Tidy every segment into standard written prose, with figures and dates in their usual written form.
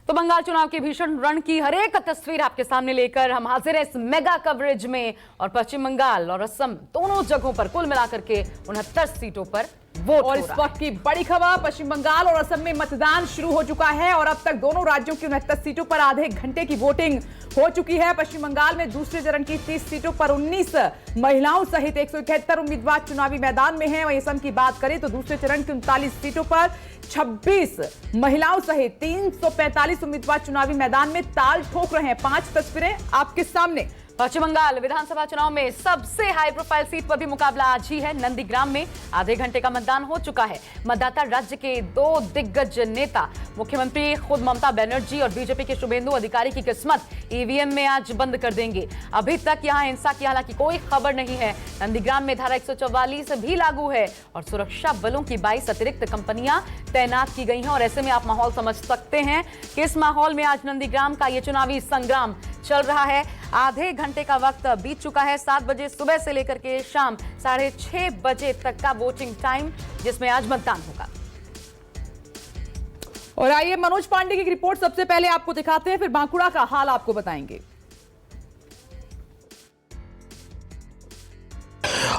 तो बंगाल चुनाव के भीषण रण की हर एक तस्वीर आपके सामने लेकर हम हाजिर हैं इस मेगा कवरेज में। और पश्चिम बंगाल और असम दोनों जगहों पर कुल मिलाकर के 69 सीटों पर वोट और इस वक्त की बड़ी खबर, पश्चिम बंगाल और असम में मतदान शुरू हो चुका है और अब तक दोनों राज्यों की 69 सीटों पर आधे घंटे की वोटिंग हो चुकी है। पश्चिम बंगाल में दूसरे चरण की 30 सीटों पर 19 महिलाओं सहित 171 उम्मीदवार चुनावी मैदान में हैं। वहीं असम की बात करें तो दूसरे चरण की 39 सीटों पर 26 महिलाओं सहित 345 उम्मीदवार चुनावी मैदान में ताल ठोक रहे हैं। 5 तस्वीरें आपके सामने। पश्चिम बंगाल विधानसभा चुनाव में सबसे हाई प्रोफाइल सीट पर भी मुकाबला आज ही है। नंदीग्राम में आधे घंटे का मतदान हो चुका है। मतदाता राज्य के 2 दिग्गज नेता मुख्यमंत्री खुद ममता बनर्जी और बीजेपी के शुभेंदु अधिकारी की किस्मत ईवीएम में आज बंद कर देंगे। अभी तक यहां हिंसा की हालांकि कोई खबर नहीं है। नंदीग्राम में धारा 144 भी लागू है और सुरक्षा बलों की 22 अतिरिक्त कंपनियां तैनात की गई हैं। और ऐसे में आप माहौल समझ सकते हैं कि इस माहौल में आज नंदीग्राम का ये चुनावी संग्राम चल रहा है। आधे घंटे का वक्त बीत चुका है। 7 बजे सुबह से लेकर के शाम 6:30 बजे तक का वोटिंग टाइम, जिसमें आज मतदान होगा। और आइए मनोज पांडे की रिपोर्ट सबसे पहले आपको दिखाते हैं, फिर बांकुड़ा का हाल आपको बताएंगे।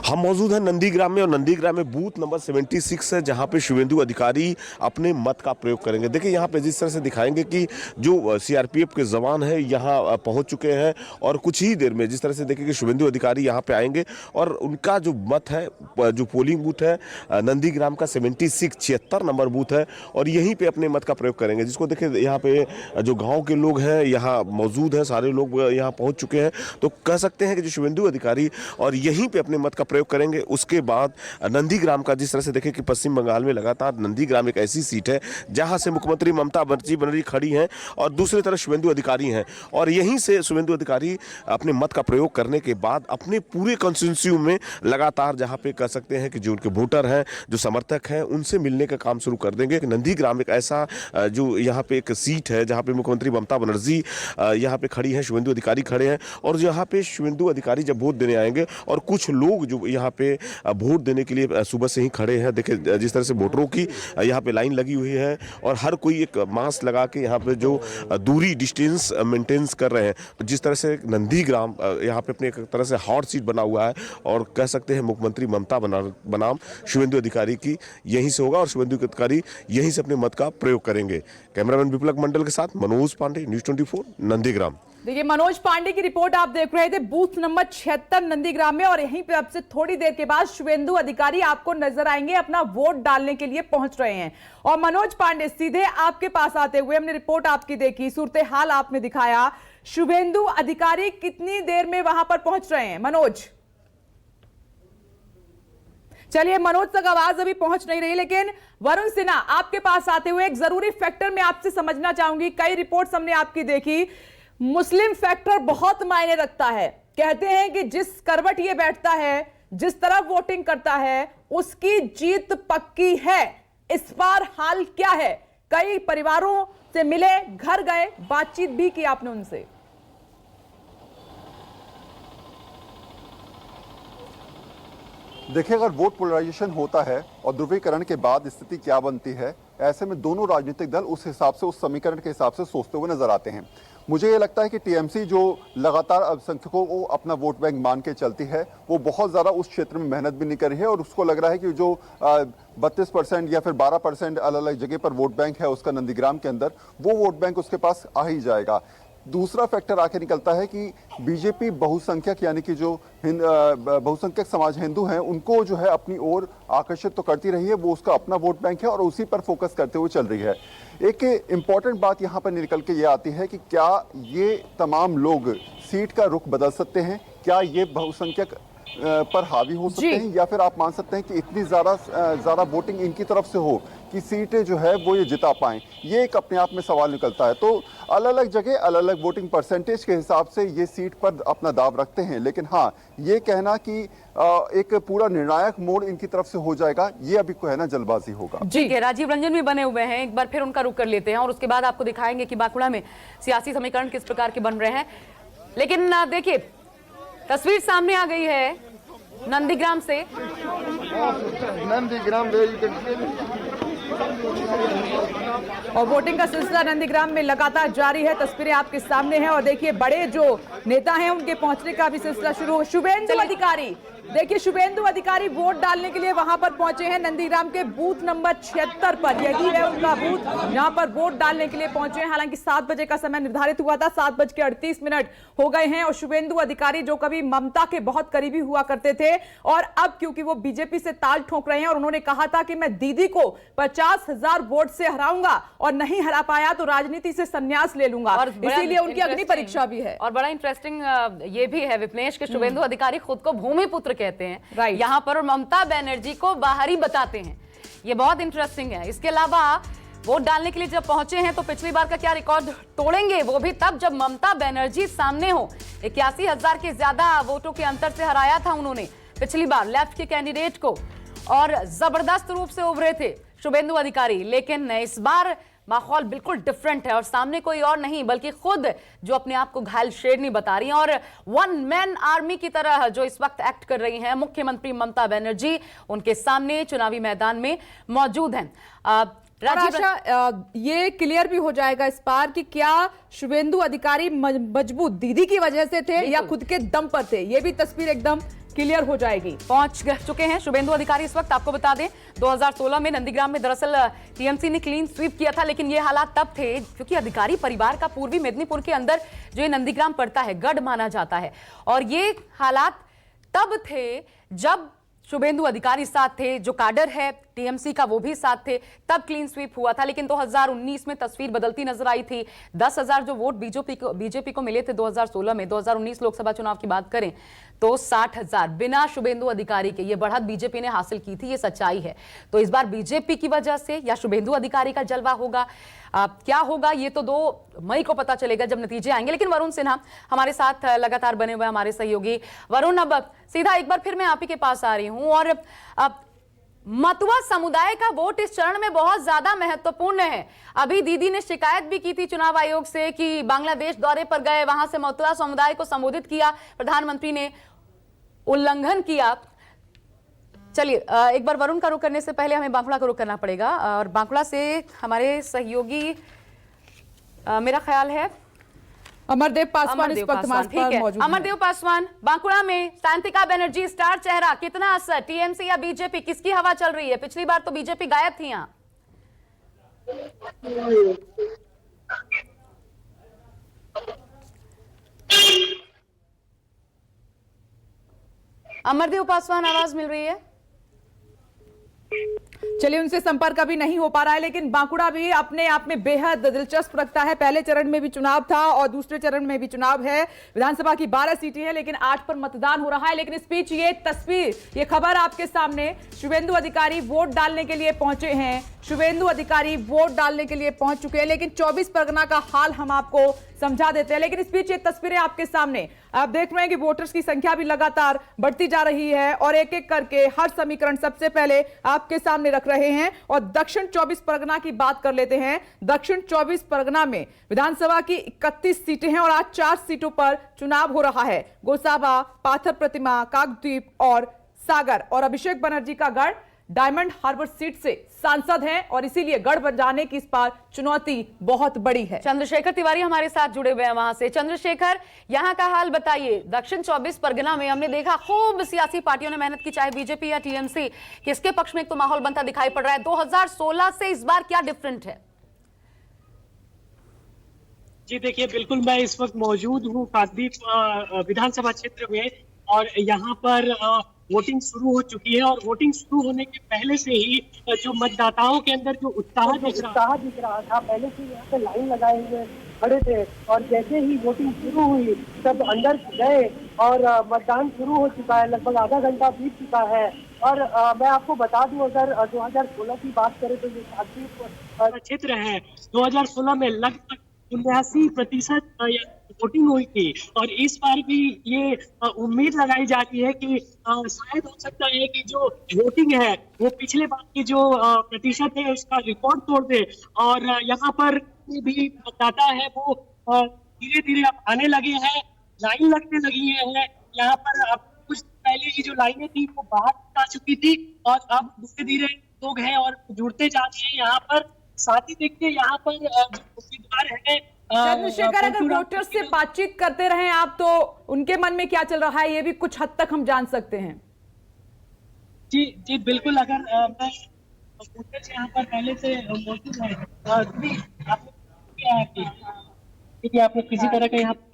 हम मौजूद हैं नंदीग्राम में और नंदीग्राम में बूथ नंबर 76 है, जहां पे शुभेंदु अधिकारी अपने मत का प्रयोग करेंगे। देखिए यहाँ पे जिस तरह से दिखाएंगे कि जो सीआरपीएफ के जवान हैं यहाँ पहुंच चुके हैं और कुछ ही देर में जिस तरह से देखेंगे शुभेंदु अधिकारी यहाँ पे आएंगे और उनका जो मत है, जो पोलिंग बूथ है नंदीग्राम का 76 नंबर बूथ है और यहीं पर अपने मत का प्रयोग करेंगे। जिसको देखिए यहाँ पे जो गाँव के लोग हैं यहाँ मौजूद हैं, सारे लोग यहाँ पहुँच चुके हैं। तो कह सकते हैं कि जो शुभेंदु अधिकारी और यहीं पर अपने मत का प्रयोग करेंगे। उसके बाद नंदीग्राम का जिस तरह से देखें कि पश्चिम बंगाल में लगातार नंदीग्राम एक ऐसी सीट है जहां से मुख्यमंत्री ममता बनर्जी खड़ी हैं और दूसरी तरफ शुभेंदु अधिकारी हैं और यहीं से शुभेंदु अधिकारी अपने मत का प्रयोग करने के बाद अपने पूरे कॉन्स्टिट्यूंसी में लगातार जहां पे कह सकते हैं कि जो उनके वोटर हैं, जो समर्थक हैं, उनसे मिलने का काम शुरू कर देंगे। नंदीग्राम एक ऐसा जो यहाँ पे एक सीट है जहाँ पे मुख्यमंत्री ममता बनर्जी यहाँ पे खड़ी है, शुभेंदु अधिकारी खड़े हैं और यहाँ पे शुभेंदु अधिकारी जब वोट देने आएंगे और कुछ लोग जो यहाँ पे वोट देने के लिए सुबह से ही खड़े हैं। देखिए जिस तरह से वोटरों की यहाँ पे लाइन लगी हुई है और हर कोई एक मास्क लगा के यहाँ पे जो दूरी डिस्टेंस मेंटेन कर रहे हैं। जिस तरह से नंदीग्राम यहाँ पे अपने एक तरह से हॉट सीट बना हुआ है और कह सकते हैं मुख्यमंत्री ममता बनाम शुभेंदु अधिकारी की यहीं से होगा और शुभेंदु अधिकारी यहीं से अपने मत का प्रयोग करेंगे। कैमरामैन विप्लव मंडल के साथ मनोज पांडे, न्यूज़ 24 नंदीग्राम। देखिए मनोज पांडे की रिपोर्ट आप देख रहे थे बूथ नंबर 76 नंदीग्राम में और यहीं पे अब से थोड़ी देर के बाद शुभेंदु अधिकारी आपको नजर आएंगे, अपना वोट डालने के लिए पहुंच रहे हैं। और मनोज पांडे सीधे आपके पास आते हुए हमने रिपोर्ट आपकी देखी, सूरत हाल आपने दिखाया। शुभेंदु अधिकारी कितनी देर में वहां पर पहुंच रहे हैं मनोज? चलिए मनोज तक आवाज अभी पहुंच नहीं रही, लेकिन वरुण सिन्हा आपके पास आते हुए एक जरूरी फैक्टर मैं आपसे समझना चाहूंगी। कई रिपोर्ट्स हमने आपकी देखी, मुस्लिम फैक्टर बहुत मायने रखता है। कहते हैं कि जिस करवट ये बैठता है, जिस तरफ वोटिंग करता है, उसकी जीत पक्की है। इस बार हाल क्या है? कई परिवारों से मिले, घर गए, बातचीत भी की आपने उनसे? देखिए, अगर वोट पोलराइजेशन होता है और ध्रुवीकरण के बाद स्थिति क्या बनती है, ऐसे में दोनों राजनीतिक दल उस हिसाब से, उस समीकरण के हिसाब से सोचते हुए नजर आते हैं। मुझे ये लगता है कि टीएमसी जो लगातार अल्पसंख्यकों को अपना वोट बैंक मान के चलती है, वो बहुत ज़्यादा उस क्षेत्र में मेहनत भी नहीं कर रही है और उसको लग रहा है कि जो 32% या फिर 12% अलग अलग जगह पर वोट बैंक है उसका नंदीग्राम के अंदर, वो वोट बैंक उसके पास आ ही जाएगा। दूसरा फैक्टर आके निकलता है कि बीजेपी बहुसंख्यक यानी कि जो बहुसंख्यक समाज हिंदू हैं उनको जो है अपनी ओर आकर्षित तो करती रही है, वो उसका अपना वोट बैंक है और उसी पर फोकस करते हुए चल रही है। एक इम्पॉर्टेंट बात यहाँ पर निकल के ये आती है कि क्या ये तमाम लोग सीट का रुख बदल सकते हैं? क्या ये बहुसंख्यक पर हावी हो सकते हैं या फिर आप मान सकते हैं कि इतनी ज़्यादा वोटिंग इनकी तरफ से हो कि सीटें जो है वो ये जिता पाएं? ये एक अपने आप में सवाल निकलता है। तो अलग अलग जगह अलग अलग वोटिंग परसेंटेज के हिसाब से ये सीट पर अपना दाव रखते हैं, लेकिन हाँ, ये कहना कि एक पूरा निर्णायक मोड़ इनकी तरफ से हो जाएगा, ये अभी कहना जल्दबाजी होगा। जी है, राजीव रंजन भी बने हुए हैं, एक बार फिर उनका रुख कर लेते हैं और उसके बाद आपको दिखाएंगे कि बांकुड़ा में सियासी समीकरण किस प्रकार के बन रहे हैं। लेकिन देखिए तस्वीर सामने आ गई है नंदीग्राम से। नंदीग्राम और वोटिंग का सिलसिला नंदीग्राम में लगातार जारी है। तस्वीरें आपके सामने हैं और देखिए बड़े जो नेता हैं उनके पहुंचने का भी सिलसिला शुरू। शुभेंदु अधिकारी, देखिए शुभेंदु अधिकारी वोट डालने के लिए वहां पर पहुंचे हैं नंदीग्राम के बूथ नंबर 76 पर। यही है उनका बूथ, यहां पर वोट डालने के लिए पहुंचे हैं। हालांकि 7 बजे का समय निर्धारित हुआ था, 7:38 हो गए हैं। और शुभेंदु अधिकारी जो कभी ममता के बहुत करीबी हुआ करते थे और अब क्योंकि वो बीजेपी से ताल ठोक रहे हैं और उन्होंने कहा था कि मैं दीदी को 50,000 वोट से हराऊंगा और नहीं हरा पाया तो राजनीति से संन्यास ले लूंगा, और इसीलिए उनकी अग्नि परीक्षा भी है। और बड़ा इंटरेस्टिंग ये भी है विपनेश के शुभेंदु अधिकारी खुद को भूमिपुत्र कहते हैं राइट यहाँ पर, और ममता बनर्जी को बाहरी बताते हैं। ये बहुत इंटरेस्टिंग है। इसके अलावा वोट डालने के लिए जब पहुंचे हैं तो पिछली बार का क्या रिकॉर्ड तोड़ेंगे, वो भी तब जब ममता बनर्जी सामने हो। 81,000 के ज्यादा वोटों के अंतर से हराया था उन्होंने पिछली बार लेफ्ट के कैंडिडेट को, और जबरदस्त रूप से उभरे थे शुभेंदु अधिकारी। लेकिन इस बार माहौल बिल्कुल डिफरेंट है और सामने कोई और नहीं बल्कि खुद जो अपने आप को घायल शेरनी बता रही हैं और वन मैन आर्मी की तरह जो इस वक्त एक्ट कर रही हैं मुख्यमंत्री ममता बनर्जी, उनके सामने चुनावी मैदान में मौजूद हैं। ये क्लियर भी हो जाएगा इस बार कि क्या शुभेंदु अधिकारी मजबूत दीदी की वजह से थे या खुद के दम पर थे, ये भी तस्वीर एकदम क्लियर हो जाएगी। पहुंच चुके हैं शुभेंदु अधिकारी इस वक्त। आपको बता दें 2016 में नंदीग्राम में दरअसल टीएमसी ने क्लीन स्वीप किया था, लेकिन ये हालात तब थे क्योंकि अधिकारी परिवार का पूर्वी मेदिनीपुर के अंदर जो ये नंदीग्राम पड़ता है गढ़ माना जाता है, और ये हालात तब थे जब शुभेंदु अधिकारी साथ थे, जो काडर है टीएमसी का वो भी साथ थे, तब क्लीन स्वीप हुआ था। लेकिन 2019 में तस्वीर बदलती नजर आई थी। 10,000 जो वोट बीजेपी को मिले थे 2016 में, 2019 लोकसभा चुनाव की बात करें तो 60,000 बिना शुभेंदु अधिकारी के ये बढ़त बीजेपी ने हासिल की थी, ये सच्चाई है। तो इस बार बीजेपी की वजह से या शुभेंदु अधिकारी का जलवा होगा, क्या होगा ये तो 2 मई को पता चलेगा जब नतीजे आएंगे। लेकिन वरुण सिन्हा हमारे साथ लगातार बने हुए हमारे सहयोगी। वरुण, अब सीधा एक बार फिर मैं आप ही के पास आ रही हूं, और मतुआ समुदाय का वोट इस चरण में बहुत ज्यादा महत्वपूर्ण है। अभी दीदी ने शिकायत भी की थी चुनाव आयोग से कि बांग्लादेश दौरे पर गए, वहां से मतुआ समुदाय को संबोधित किया, प्रधानमंत्री ने उल्लंघन किया। चलिए एक बार वरुण का रुख करने से पहले हमें बांकुड़ा का रुख करना पड़ेगा, और बांकुड़ा से हमारे सहयोगी मेरा ख्याल है अमरदेव पासवान इस वक्त हमारे साथ मौजूद हैं। अमरदेव पासवान, बांकुड़ा में शांतिका बनर्जी स्टार चेहरा, कितना असर, टीएमसी या बीजेपी, किसकी हवा चल रही है? पिछली बार तो बीजेपी गायब थी यहाँ। अमरदेव पासवान, आवाज मिल रही है? चलिए उनसे संपर्क अभी नहीं हो पा रहा है, लेकिन बांकुड़ा भी अपने आप में बेहद दिलचस्प रखता है। पहले चरण में भी चुनाव था और दूसरे चरण में भी चुनाव है। विधानसभा की 12 सीटें हैं लेकिन 8 पर मतदान हो रहा है। लेकिन इस बीच ये तस्वीर, ये खबर आपके सामने, शुभेंदु अधिकारी वोट डालने के लिए पहुंचे हैं। शुभेंदु अधिकारी वोट डालने के लिए पहुंच चुके हैं, लेकिन 24 परगना का हाल हम आपको समझा देते हैं। लेकिन इस बीच ये तस्वीरें आपके सामने, आप देख रहे हैं कि वोटर्स की संख्या भी लगातार बढ़ती जा रही है और एक एक करके हर समीकरण सबसे पहले आपके सामने रख रहे हैं। और दक्षिण 24 परगना की बात कर लेते हैं। दक्षिण 24 परगना में विधानसभा की 31 सीटें हैं और आज 4 सीटों पर चुनाव हो रहा है। गोसाबा, पाथर प्रतिमा, काकद्वीप और सागर। और अभिषेक बनर्जी का गढ़ डायमंड हार्बर सीट से सांसद हैं और इसीलिए गढ़ बन की इस बार चुनौती बहुत बड़ी है। चंद्रशेखर तिवारी हमारे साथ जुड़े हुए हैं वहां से। चंद्रशेखर, यहां का हाल बताइए। दक्षिण 24 परगना में हमने देखा खूब सियासी पार्टियों ने मेहनत की, चाहे बीजेपी या टीएमसी, किसके पक्ष में एक तो माहौल बनता दिखाई पड़ रहा है। 2016 से इस बार क्या डिफरेंट है? जी देखिए, बिल्कुल मैं इस वक्त मौजूद हूँ काकद्वीप विधानसभा क्षेत्र में, और यहाँ पर वोटिंग शुरू हो चुकी है। और वोटिंग शुरू होने के पहले से ही जो मतदाताओं के अंदर जो उत्साह दिख रहा था, पहले से यहाँ पे लाइन लगाए हुए खड़े थे, और जैसे ही वोटिंग शुरू हुई सब अंदर गए और मतदान शुरू हो चुका है। लगभग आधा घंटा बीत चुका है। और मैं आपको बता दूं, अगर 2016 की बात करें तो ये काकद्वीप क्षेत्र है, 2016 में लगभग 79% वोटिंग हुई थी। और इस बार भी ये उम्मीद लगाई जाती है कि शायद हो सकता है कि जो वोटिंग है वो पिछले बार की जो प्रतिशत है उसका रिकॉर्ड तोड़ दे। और यहाँ पर भी मतदाता है वो धीरे धीरे अब आने लगे हैं, लाइन लगने लगी है। यहाँ पर अब कुछ पहले की जो लाइनें थी वो बाहर आ चुकी थी और अब धीरे धीरे लोग हैं और जुड़ते जा रहे हैं यहाँ पर। साथ ही देखिए यहाँ पर जो उम्मीदवार है चंद्रशेखर, अगर वोटर्स से बातचीत करते रहे आप तो उनके मन में क्या चल रहा है ये भी कुछ हद तक हम जान सकते हैं। जी जी बिल्कुल, अगर मैं वोटर्स यहाँ पर पहले से मौजूद है, देखिए आप लोग किसी तरह का यहाँ हो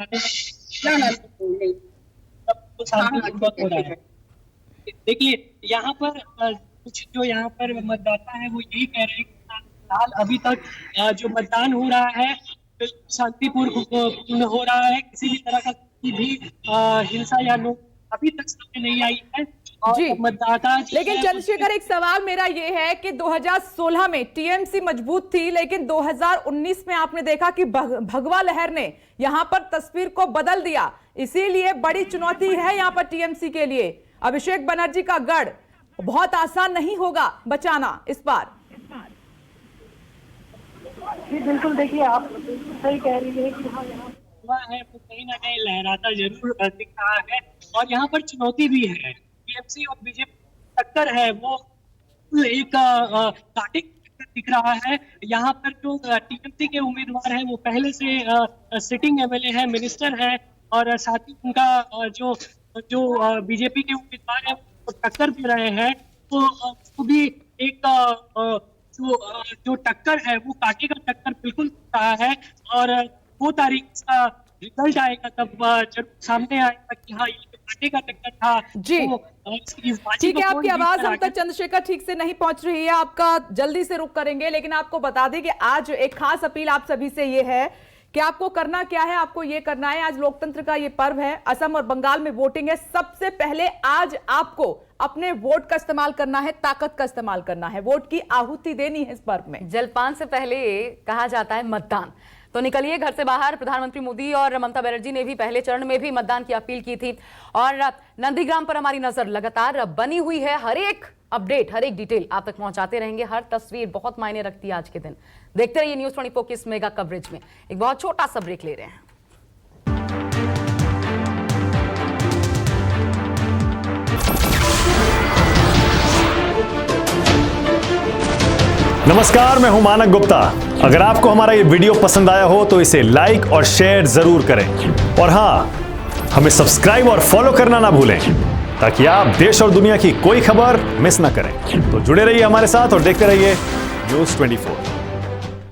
रहा है। देखिए यहाँ पर कुछ जो यहाँ पर मतदाता है वो यही कह रहे हैं कि फिलहाल अभी तक जो मतदान हो रहा है शांतिपूर्ण हो रहा है, किसी भी तरह का कोई भी हिंसा या नोक अभी तक सामने नहीं आई है। जी, मतदाता लेकिन चंद्रशेखर एक सवाल मेरा ये है कि 2016 में टीएमसी मजबूत थी, लेकिन 2019 में आपने देखा कि भगवा लहर ने यहां पर तस्वीर को बदल दिया। इसीलिए बड़ी चुनौती है यहां पर टीएमसी के लिए। अभिषेक बनर्जी का गढ़ बहुत आसान नहीं होगा बचाना इस बार। जी बिल्कुल, देखिए आप सही कह रही है कि हाँ यहाँ है वो कहीं ना कहीं लहराता जरूर दिख रहा है और यहाँ पर चुनौती भी है। टीएमसी और बीजेपी टक्कर है वो एक कांटे दिख रहा है। यहाँ पर जो टीएमसी के उम्मीदवार हैं वो पहले से सिटिंग एमएलए है, मिनिस्टर है और साथ ही उनका जो बीजेपी के उम्मीदवार है वो टक्कर दे रहे हैं। तो भी एक जो टक्कर है वो कांटे का टक्कर बिल्कुल रहा है और 2 तारीख का रिजल्ट आएगा तब जब सामने आएगा कि हाँ ये कांटे का टक्कर था। जी ठीक है, आपकी आवाज हम तक चंद्रशेखर ठीक से नहीं पहुंच रही है, आपका जल्दी से रुक करेंगे। लेकिन आपको बता दें कि आज एक खास अपील आप सभी से ये है कि आपको करना क्या है, आपको ये करना है। आज लोकतंत्र का ये पर्व है, असम और बंगाल में वोटिंग है। सबसे पहले आज आपको अपने वोट का इस्तेमाल करना है, ताकत का इस्तेमाल करना है, वोट की आहुति देनी है इस पर्व में। जलपान से पहले कहा जाता है मतदान, तो निकलिए घर से बाहर। प्रधानमंत्री मोदी और ममता बनर्जी ने भी पहले चरण में भी मतदान की अपील की थी और नंदीग्राम पर हमारी नजर लगातार बनी हुई है। हर एक अपडेट, हर एक डिटेल आप तक पहुंचाते रहेंगे। हर तस्वीर बहुत मायने रखती है आज के दिन। देखते रहिए न्यूज़ 24 की इस मेगा कवरेज में। एक बहुत छोटा सा ब्रेक ले रहे हैं। नमस्कार, मैं हूं मानक गुप्ता। अगर आपको हमारा ये वीडियो पसंद आया हो तो इसे लाइक और शेयर जरूर करें और हां, हमें सब्सक्राइब और फॉलो करना ना भूलें ताकि आप देश और दुनिया की कोई खबर मिस ना करें। तो जुड़े रहिए हमारे साथ और देखते रहिए न्यूज़ 24।